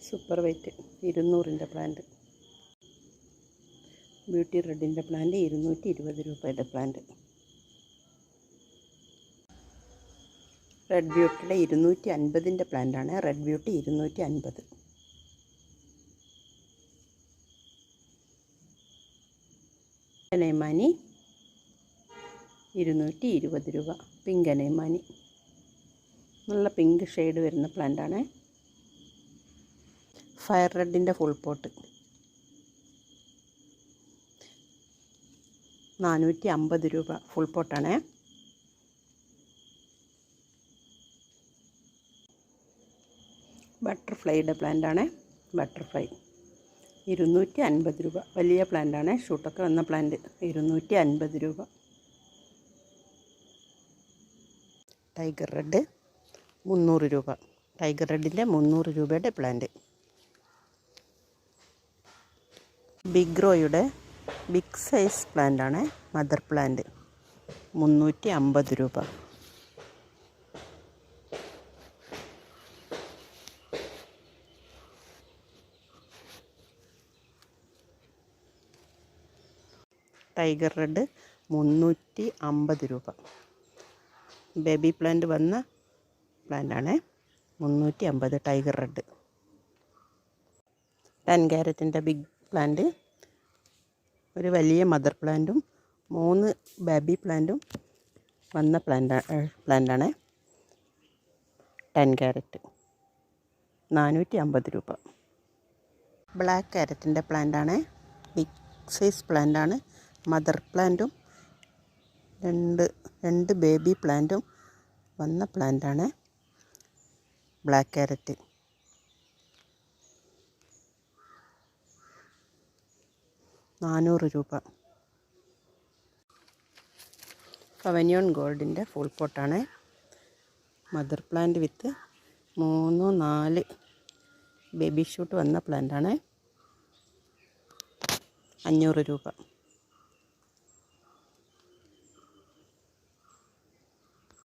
Super white 200-ൻ്റെ plant. Beauty റെഡിൻ്റെ plant 220 രൂപയുടെ പ്ലാന്റ്. റെഡ് ബ്യൂട്ടിയുടെ 250-ൻ്റെ പ്ലാന്റാണ്. Red beauty 250. അനേമാനി 220 രൂപ. പിങ്ക് അനേമാനി നല്ല പിങ്ക് ഷെയ്ഡ് വരുന്ന പ്ലാന്റാണ്. ഫയർ റെഡിൻ്റെ ഫുൾ പോട്ട് 450 രൂപ. ഫുൾ പോട്ടാണ്. ബട്ടർഫ്ലൈയുടെ പ്ലാന്റാണ്. ബട്ടർഫ്ലൈ 250 രൂപ. വലിയ പ്ലാന്റാണ്. ഷൂട്ടൊക്കെ വന്ന പ്ലാന്റ് 250 രൂപ. ടൈഗർ റെഡ് 300 രൂപ. ടൈഗർ റെഡിൻ്റെ 300 രൂപയുടെ പ്ലാന്റ്. ബിഗ് റോയുടെ ബിഗ് സൈസ് പ്ലാന്റാണ്. മദർ പ്ലാന്റ് 350 രൂപ. ടൈഗർ റെഡ് 350 രൂപ. ബേബി പ്ലാന്റ് വന്ന പ്ലാന്റാണ്. 350 ടൈഗർ റെഡ്. 10 ക്യാരറ്റിൻ്റെ ബിഗ് പ്ലാന്റ്, ഒരു വലിയ മദർ പ്ലാന്റും 3 ബേബി പ്ലാന്റും വന്ന പ്ലാന്റാണ്. 10 ക്യാരറ്റ് 450 രൂപ. ബ്ലാക്ക് ക്യാരറ്റിൻ്റെ പ്ലാന്റാണ്. ബിഗ് സൈസ് പ്ലാന്റാണ്. മദർ പ്ലാന്റും രണ്ട് ബേബി പ്ലാന്റും വന്ന പ്ലാന്റാണ്. ബ്ലാക്ക് ക്യാരറ്റ് 400 രൂപ. പവനിയോൺ ഗോൾഡിൻ്റെ ഫുൾ പോട്ടാണ്. Mother plant with 3-4 baby shoot വന്ന പ്ലാന്റാണ്. 500 രൂപ.